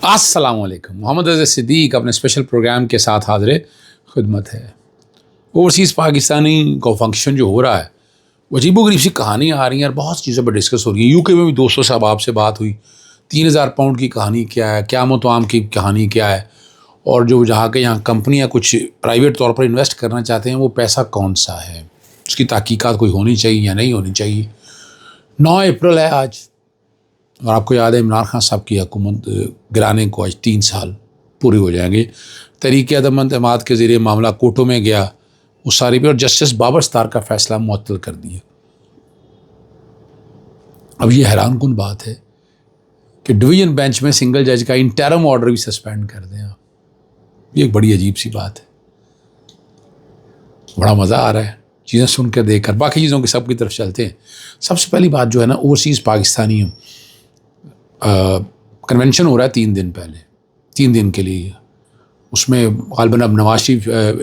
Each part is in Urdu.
السلام علیکم. محمد رضا صدیق اپنے اسپیشل پروگرام کے ساتھ حاضر خدمت ہے. اوورسیز پاکستانی کا فنکشن جو ہو رہا ہے وہ عجیب و غریب سی کہانیاں آ رہی ہیں اور بہت چیزوں پر ڈسکس ہو رہی ہیں. یو کے میں بھی 200 صاحب آپ سے بات ہوئی. 3000 پاؤنڈ کی کہانی کیا ہے, قیامت و عام کی کہانی کیا ہے, اور جو جہاں کے یہاں کمپنیاں کچھ پرائیویٹ طور پر انویسٹ کرنا چاہتے ہیں وہ پیسہ کون سا ہے, اس کی تحقیقات کوئی ہونی چاہیے یا نہیں ہونی چاہیے. 9 اپریل ہے آج, اور آپ کو یاد ہے عمران خان صاحب کی حکومت گرانے کو آج 3 سال پورے ہو جائیں گے. تحریک عدم اعتماد کے ذریعے معاملہ کورٹوں میں گیا, وہ ساری بھی, اور جسٹس بابر ستار کا فیصلہ معطل کر دیا. اب یہ حیران کن بات ہے کہ ڈویژن بینچ میں سنگل جج کا انٹرم آرڈر بھی سسپینڈ کر دیں. یہ ایک بڑی عجیب سی بات ہے. بڑا مزہ آ رہا ہے چیزیں سن کر دیکھ کر. باقی چیزوں کی سب کی طرف چلتے ہیں. سب سے پہلی بات جو ہے نا, اوورسیز پاکستانی کنونشن ہو رہا ہے 3 دن پہلے, 3 دن کے لیے. اس میں غالباً اب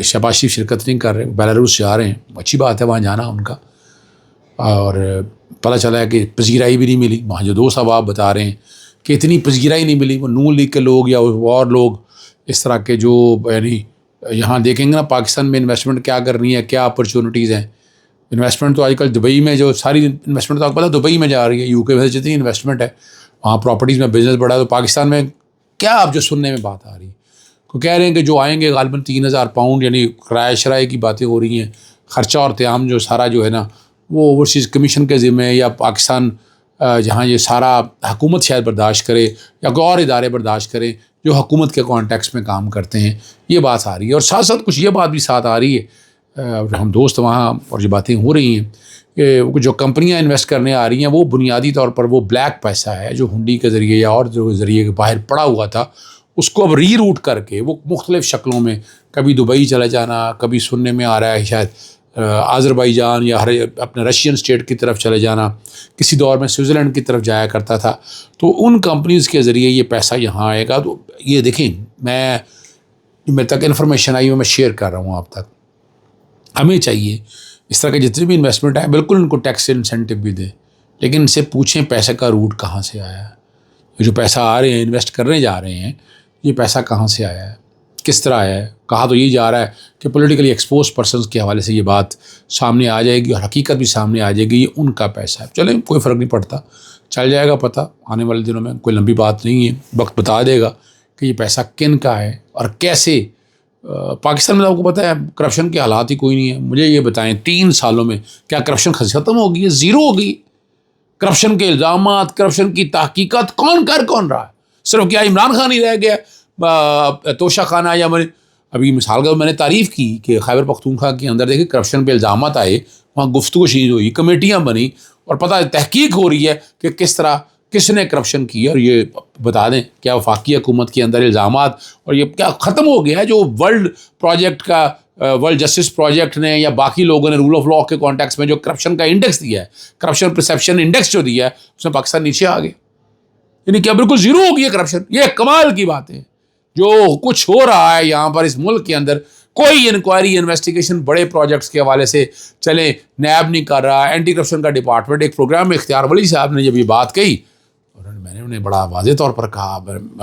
شہباز شریف شرکت نہیں کر رہے, بیلاروس جا رہے ہیں. اچھی بات ہے وہاں جانا ان کا, اور پتہ چلا ہے کہ پذیرائی بھی نہیں ملی. وہاں جو 2 صاحب آپ بتا رہے ہیں کہ اتنی پذیرائی نہیں ملی, وہ نون لیگ کے لوگ یا اور لوگ اس طرح کے جو یعنی یہاں دیکھیں گے نا پاکستان میں انویسٹمنٹ کیا کرنی ہے, کیا اپرچونیٹیز ہیں. انویسٹمنٹ تو آج کل دبئی میں, جو ساری انویسٹمنٹ تو آپ کو پتہ دبئی میں جا رہی ہے. یو کے میں جتنی انویسٹمنٹ ہے وہاں پراپرٹیز میں بزنس بڑھا ہے. تو پاکستان میں کیا آپ جو سننے میں بات آ رہی ہے, کو کہہ رہے ہیں کہ جو آئیں گے غالباً 3000 پاؤنڈ, یعنی کرایہ شرائے کی باتیں ہو رہی ہیں. خرچہ اور قیام جو سارا جو ہے نا وہ اوورسیز کمیشن کے ذمہ, یا پاکستان جہاں یہ سارا حکومت شاید برداشت کرے یا کوئی اور ادارے برداشت کریں جو حکومت کے کانٹیکس میں کام کرتے ہیں. یہ بات آ رہی ہے. اور ساتھ ساتھ کچھ یہ بات بھی ساتھ آ رہی ہے, ہم دوست وہاں اور جو باتیں ہو رہی ہیں کہ جو کمپنیاں انویسٹ کرنے آ رہی ہیں وہ بنیادی طور پر وہ بلیک پیسہ ہے جو ہنڈی کے ذریعے یا اور جو ذریعے کے باہر پڑا ہوا تھا, اس کو اب ری روٹ کر کے وہ مختلف شکلوں میں, کبھی دبئی چلا جانا, کبھی سننے میں آ رہا ہے شاید آذربائیجان یا اپنے رشین اسٹیٹ کی طرف چلے جانا, کسی دور میں سوئٹزرلینڈ کی طرف جایا کرتا تھا. تو ان کمپنیز کے ذریعے یہ پیسہ یہاں آئے گا. تو یہ دیکھیں, میرے تک انفارمیشن آئی ہے, میں شیئر کر رہا ہوں آپ تک. ہمیں چاہیے اس طرح کے جتنے بھی انویسٹمنٹ ہیں بالکل ان کو ٹیکس انسینٹیو بھی دیں, لیکن ان سے پوچھیں پیسے کا روٹ کہاں سے آیا ہے. یہ جو پیسہ آ رہے ہیں انویسٹ کرنے جا رہے ہیں, یہ پیسہ کہاں سے آیا ہے, کس طرح آیا ہے. کہا تو یہ جا رہا ہے کہ پولیٹیکلی ایکسپوز پرسنز کے حوالے سے یہ بات سامنے آ جائے گی, اور حقیقت بھی سامنے آ جائے گی. یہ ان کا پیسہ ہے. چلیں کوئی فرق نہیں پڑتا, چل جائے گا پتہ آنے والے دنوں میں. کوئی لمبی بات نہیں ہے, وقت بتا دے گا کہ یہ پیسہ کن کا ہے اور کیسے. پاکستان میں آپ کو پتہ ہے کرپشن کے حالات ہی کوئی نہیں ہے. مجھے یہ بتائیں 3 سالوں میں کیا کرپشن ختم ہو گئی ہے؟ زیرو ہو گئی. کرپشن کے الزامات, کرپشن کی تحقیقات کون رہا ہے؟ صرف کیا عمران خان ہی رہ گیا توشہ خانہ؟ یا میں ابھی مثال کا میں نے تعریف کی کہ خیبر پختونخوا کے اندر دیکھیں کرپشن پہ الزامات آئے, وہاں گفتگو شنید ہوئی, کمیٹیاں بنی, اور پتہ تحقیق ہو رہی ہے کہ کس طرح کس نے کرپشن کی. اور یہ بتا دیں کیا وفاقی حکومت کے اندر الزامات, اور یہ کیا ختم ہو گیا ہے جو ورلڈ پروجیکٹ کا, ورلڈ جسٹس پروجیکٹ نے یا باقی لوگوں نے رول آف لاء کے کانٹیکس میں جو کرپشن کا انڈیکس دیا ہے, کرپشن پرسیپشن انڈیکس جو دیا ہے, اس میں پاکستان نیچے آ گیا. یعنی کیا بالکل زیرو ہو گئی ہے کرپشن. یہ کمال کی بات ہے. جو کچھ ہو رہا ہے یہاں پر اس ملک کے اندر, کوئی انکوائری انویسٹیگیشن بڑے پروجیکٹس کے حوالے سے چلیں نیب نہیں کر رہا. اینٹی کرپشن کا ڈپارٹمنٹ ایک پروگرام میں اختیار ولی صاحب نے جب یہ بات کہی, اور میں نے انہیں بڑا واضح طور پر کہا,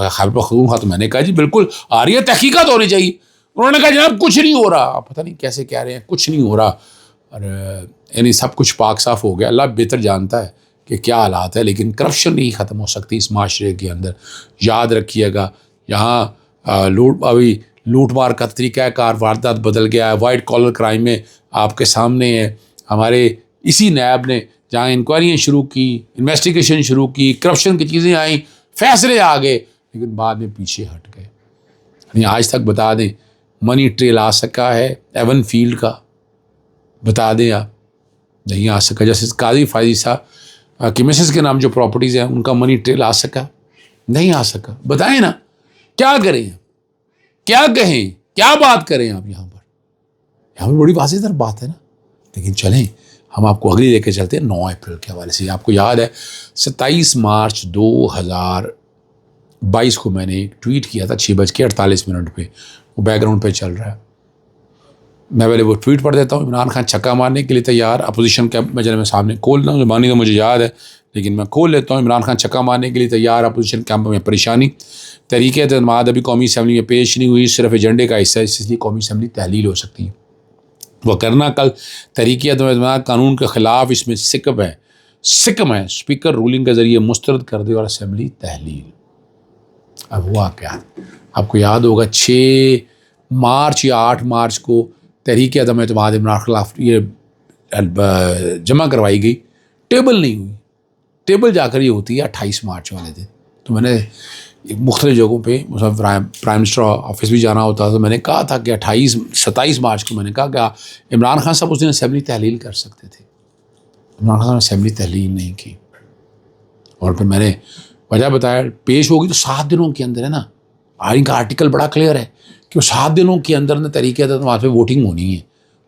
خیبر پختونخوا تو میں نے کہا جی بالکل آ رہی ہے, تحقیقات ہونی چاہیے. انہوں نے کہا جناب کچھ نہیں ہو رہا. پتہ نہیں کیسے کہہ رہے ہیں کچھ نہیں ہو رہا, اور یعنی سب کچھ پاک صاف ہو گیا. اللہ بہتر جانتا ہے کہ کیا حالات ہے, لیکن کرپشن نہیں ختم ہو سکتی اس معاشرے کے اندر. یاد رکھیے گا یہاں لوٹ مار کا طریقہ کار, واردات بدل گیا ہے. وائٹ کالر کرائم میں آپ کے سامنے ہے, ہمارے اسی نیب نے جہاں انکوائریاں شروع کی, انویسٹیگیشن شروع کی, کرپشن کی چیزیں آئیں, فیصلے آ گئے, لیکن بعد میں پیچھے ہٹ گئے. یعنی آج تک بتا دیں منی ٹریل آ سکا ہے ایون فیلڈ کا, بتا دیں آپ, نہیں آ سکا. جیسے قاضی فائزی صاحب کی مسز کے نام جو پراپرٹیز ہیں ان کا منی ٹریل آ سکا, نہیں آ سکا. بتائیں نا کیا کریں, کیا کہیں, کیا بات کریں آپ یہاں پر. یہاں پر بڑی واضح تر بات ہے نا. لیکن چلیں ہم آپ کو اگلی لے کے چلتے ہیں 9 اپریل کے حوالے سے. آپ کو یاد ہے 27 مارچ 2022 کو میں نے ایک ٹویٹ کیا تھا 6:48 پہ, وہ بیک گراؤنڈ پہ چل رہا ہے. میں پہلے وہ ٹویٹ پڑھ دیتا ہوں، عمران خان چھکا مارنے کے لیے تیار، اپوزیشن کیمپ میں میں سامنے کھول رہا ہوں، زبانی تو مجھے یاد ہے لیکن میں کھول لیتا ہوں، عمران خان چھکا مارنے کے لیے تیار، اپوزیشن کیمپ میں پریشانی، تحریک اعتماد ابھی قومی اسمبلی میں پیش نہیں ہوئی، صرف ایجنڈے کا حصہ ہے، اس لیے قومی اسمبلی تحلیل ہو سکتی ہے، وہ کرنا کل تحریک اعتماد قانون کے خلاف، اس میں سکم ہے اسپیکر رولنگ کے ذریعے مسترد کر دے اور اسمبلی تحلیل۔ اب ہوا کیا، آپ کو یاد ہوگا 6 مارچ یا 8 مارچ کو تحریک عدم اعتماد عمران خلاف یہ جمع کروائی گئی، ٹیبل نہیں ہوئی، ٹیبل جا کر یہ ہوتی ہے 28 مارچ والے دن۔ تو میں نے مختلف جگہوں پہ پرائم منسٹر آفس بھی جانا ہوتا تو میں نے کہا تھا کہ 27 مارچ کو میں نے کہا کہ عمران خان صاحب اس دن اسمبلی تحلیل کر سکتے تھے، عمران خان نے اسمبلی تحلیل نہیں کی، اور پھر میں نے وجہ بتایا، پیش ہوگی تو 7 دنوں کے اندر ہے نا، آئین کا آرٹیکل بڑا کلیئر ہے کہ وہ 7 دنوں کے اندر نے تحریک اعتماد پہ ووٹنگ ہونی ہے،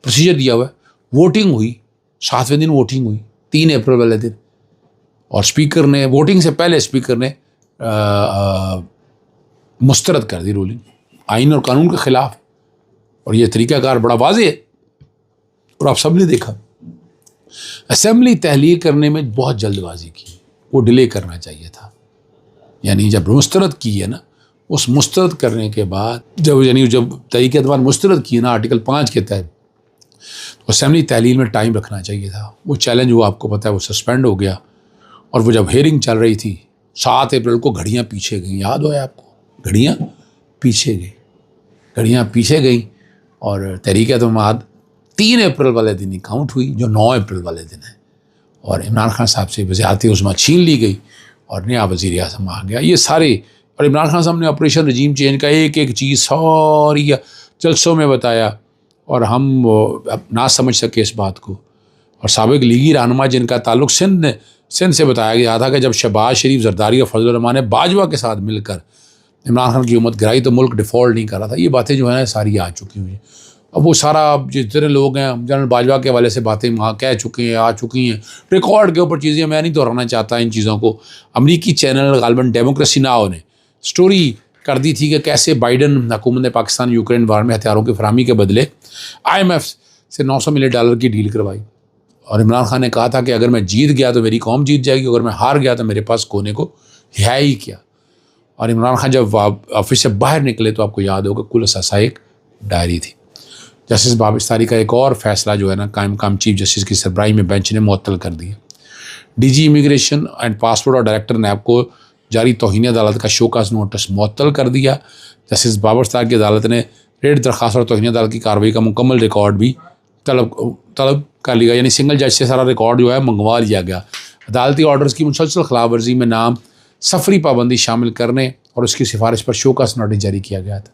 پروسیجر دیا ہوا ہے، ووٹنگ ہوئی 7ویں دن، ووٹنگ ہوئی 3 اپریل والے دن، اور اسپیکر نے ووٹنگ سے پہلے اسپیکر نے مسترد کر دی رولنگ، آئین اور قانون کے خلاف، اور یہ طریقہ کار بڑا واضح ہے، اور آپ سب نے دیکھا اسمبلی تحلیل کرنے میں بہت جلد بازی کی، وہ ڈیلے کرنا چاہیے تھا، یعنی جب مسترد کی ہے نا، اس مسترد کرنے کے بعد جب تحریک اعتماد مسترد کی نا آرٹیکل 5 کے تحت، تو اسمبلی تحلیل میں ٹائم رکھنا چاہیے تھا، وہ چیلنج وہ آپ کو پتہ ہے وہ سسپینڈ ہو گیا، اور وہ جب ہیئرنگ چل رہی تھی 7 اپریل کو گھڑیاں پیچھے گئیں، یاد ہو ہے آپ کو، گھڑیاں پیچھے گئیں، اور تحریک اعتماد 3 اپریل والے دن ہی کاؤنٹ ہوئی، جو 9 اپریل والے دن ہے، اور عمران خان صاحب سے وزارت عظمیٰ چھین لی گئی اور نیا وزیر اعظم آ گیا، یہ سارے، اور عمران خان صاحب نے آپریشن رجیم چینج کا ایک چیز ساری جلسوں میں بتایا، اور ہم نہ سمجھ سکے اس بات کو، اور سابق لیگی رہنما جن کا تعلق سندھ سے بتایا گیا تھا کہ جب شہباز شریف، زرداری اور فضل الرحمان نے باجوہ کے ساتھ مل کر عمران خان کی حکومت گرائی تو ملک ڈیفالٹ نہیں کر رہا تھا، یہ باتیں جو ہیں ساری آ چکی ہوئی ہیں، اب وہ سارا جتنے لوگ ہیں جنرل باجوہ کے حوالے سے باتیں وہاں کہہ چکے ہیں، آ چکی ہیں، ریکارڈ کے اوپر چیزیں، میں نہیں دہرانا چاہتا ان چیزوں کو، امریکی چینل غالباً ڈیموکریسی ناؤ نے سٹوری کر دی تھی کہ کیسے بائیڈن حکومت نے پاکستان یوکرین وار میں ہتھیاروں کی فراہمی کے بدلے IMF سے $900 ملین کی ڈیل کروائی، اور عمران خان نے کہا تھا کہ اگر میں جیت گیا تو میری قوم جیت جائے گی، اگر میں ہار گیا تو میرے پاس کونے کو ہے ہی کیا، اور عمران خان جب آفس سے باہر نکلے تو آپ کو یاد ہوگا کل اثاثہ ایک ڈائری تھی۔ جسٹس بابستاری کا ایک اور فیصلہ جو ہے نا قائم مقام چیف جسٹس کی سربراہی میں بینچ نے معطل کر دیا، DG امیگریشن اینڈ پاسپورٹ اور ڈائریکٹر نیب کو جاری توہین عدالت کا شوکاز نوٹس معطل کر دیا، جسٹس بابستار کی عدالت نے ریٹ درخواست اور توہین عدالت کی کارروائی کا مکمل ریکارڈ بھی طلب کر لیا، یعنی سنگل جج سے سارا ریکارڈ جو ہے منگوا لیا گیا، عدالتی آرڈرز کی مسلسل خلاف ورزی میں نام سفری پابندی شامل کرنے اور اس کی سفارش پر شوکاز نوٹس جاری کیا گیا تھا۔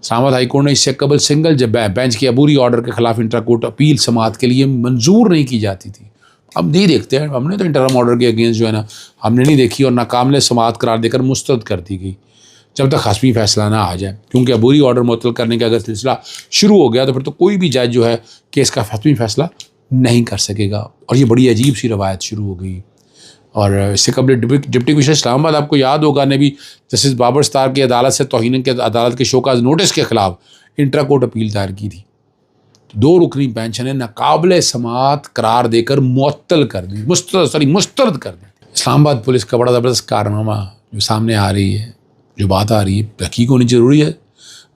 اسلام آباد ہائی کورٹ نے اس سے قبل سنگل بینچ کے عبوری آرڈر کے خلاف انٹرا کورٹ اپیل سماعت کے لیے منظور نہیں کی جاتی تھی، ہم نہیں دیکھتے ہیں، ہم نے تو انٹرم آرڈر کے اگینسٹ جو ہے نا ہم نے نہیں دیکھی، اور ناقابل سماعت قرار دے کر مسترد کر دی گئی جب تک حتمی فیصلہ نہ آ جائے، کیونکہ عبوری آرڈر معطل کرنے کا اگر سلسلہ شروع ہو گیا تو پھر تو کوئی بھی جج جو ہے کیس کا حتمی فیصلہ نہیں کر سکے گا، اور یہ بڑی عجیب سی روایت شروع ہو گئی۔ اور اس سے قبل ڈپٹی کمشنر اسلام آباد آپ کو یاد ہوگا نے بھی جسٹس بابستار کی عدالت سے توہین کے عدالت کے شوکاز نوٹس کے خلاف انٹرا کورٹ اپیل دائر کی تھی، 2 رکنی بینچ نے ناقابل سماعت قرار دے کر معطل کر دی، مسترد کر دی۔ اسلام آباد پولیس کا بڑا زبردست کارنامہ جو سامنے آ رہی ہے، جو بات آ رہی ہے تحقیق ہونی ضروری ہے،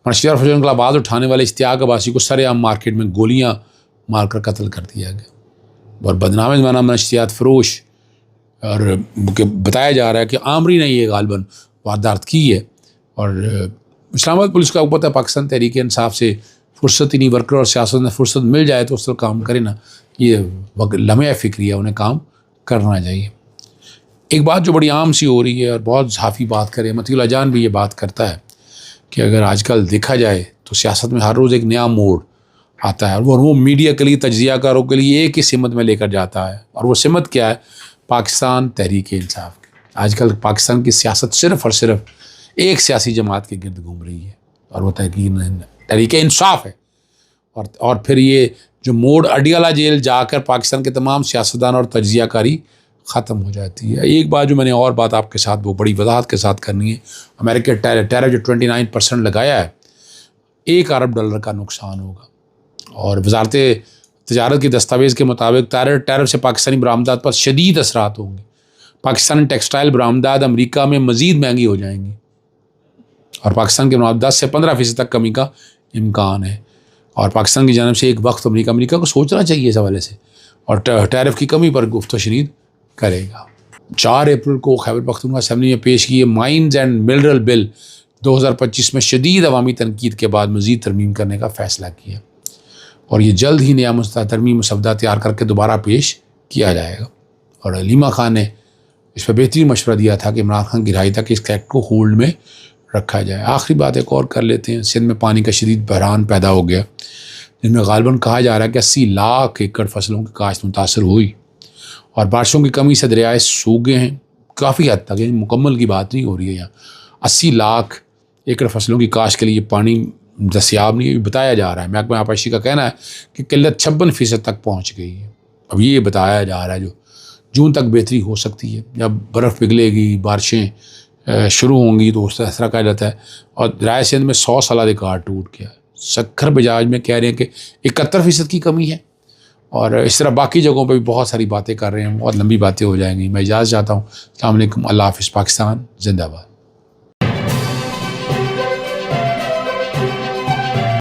منشیات فجر کا آواز اٹھانے والے اشتیاق عباسی کو سر عام مارکیٹ میں گولیاں مار کر قتل کر دیا گیا، اور بدنام زمانہ منشیات فروش، اور بتایا جا رہا ہے کہ عامری نے یہ غالباً واردات کی ہے، اور اسلام آباد پولیس کا پتہ ہے پاکستان تحریک انصاف سے فرصت ہی نہیں، ورکر اور سیاست میں فرصت مل جائے تو اس طرح کام کرے نا، یہ لمحہ فکری ہے، انہیں کام کرنا چاہیے۔ ایک بات جو بڑی عام سی ہو رہی ہے اور بہت صحافی بات کرے، متی اللہ جان بھی یہ بات کرتا ہے کہ اگر آج کل دیکھا جائے تو سیاست میں ہر روز ایک نیا موڑ آتا ہے، اور وہ میڈیا کے لیے، تجزیہ کاروں کے لیے ایک ہی سمت میں لے کر جاتا ہے، اور وہ سمت کیا ہے؟ پاکستان تحریک انصاف۔ آج کل پاکستان کی سیاست صرف اور صرف ایک سیاسی جماعت کے گرد گھوم رہی ہے، اور وہ تحریک انصاف ہے، اور پھر یہ جو موڑ اڈیالہ جیل جا کر پاکستان کے تمام سیاستدان اور تجزیہ کاری ختم ہو جاتی ہے۔ ایک بات جو میں نے اور بات آپ کے ساتھ وہ بڑی وضاحت کے ساتھ کرنی ہے، امریکہ ٹیرف جو 29% لگایا ہے، $1 ارب کا نقصان ہوگا، اور وزارت تجارت کی دستاویز کے مطابق ٹیرف سے پاکستانی برآمدات پر شدید اثرات ہوں گے. پاکستانی ٹیکسٹائل برآمدات امریکہ میں مزید مہنگی ہو جائیں گی اور پاکستان کے برآمدات سے 15% تک کمی کا امکان ہے. اور پاکستان کی جانب سے ایک وقت امریکہ کو سوچنا چاہیے اس حوالے سے اور ٹیرف کی کمی پر گفت و شنید کرے گا. 4 اپریل کو خیبر پختونخوا اسمبلی میں پیش کیے مائنز اینڈ منرل بل 2025 میں شدید عوامی تنقید کے بعد مزید ترمیم کرنے کا فیصلہ کیا اور یہ جلد ہی نیا ترمیم مسودہ تیار کر کے دوبارہ پیش کیا جائے گا. اور علیمہ خان نے اس پہ بہترین مشورہ دیا تھا کہ عمران خان کی رہائی تک اس ایکٹ کو ہولڈ میں رکھا جائے. آخری بات ایک اور کر لیتے ہیں. سندھ میں پانی کا شدید بحران پیدا ہو گیا جن میں غالباً کہا جا رہا ہے کہ 80 لاکھ ایکڑ فصلوں کی کاشت متاثر ہوئی اور بارشوں کی کمی سے دریائے سوکھ گئے ہیں کافی حد تک. یعنی مکمل کی بات نہیں ہو رہی ہے یہاں. 80 لاکھ ایکڑ فصلوں کی کاشت کے لیے پانی دستیاب نہیں ہے بتایا جا رہا ہے. محکمہ آبپاشی کا کہنا ہے کہ قلت 56% تک پہنچ گئی ہے. اب یہ بتایا جا رہا ہے جو جون تک بہتری ہو سکتی ہے. جب برف پگھلے گی بارشیں شروع ہوں گی تو اس طرح کہا جاتا ہے. اور درائے سندھ میں 100 سالہ ریکارڈ ٹوٹ گیا. سکھر بجاج میں کہہ رہے ہیں کہ 71% کی کمی ہے. اور اس طرح باقی جگہوں پہ بھی بہت ساری باتیں کر رہے ہیں. بہت لمبی باتیں ہو جائیں گی. میں اجازت چاہتا ہوں. السلام علیکم. اللہ حافظ. پاکستان زندہ باد.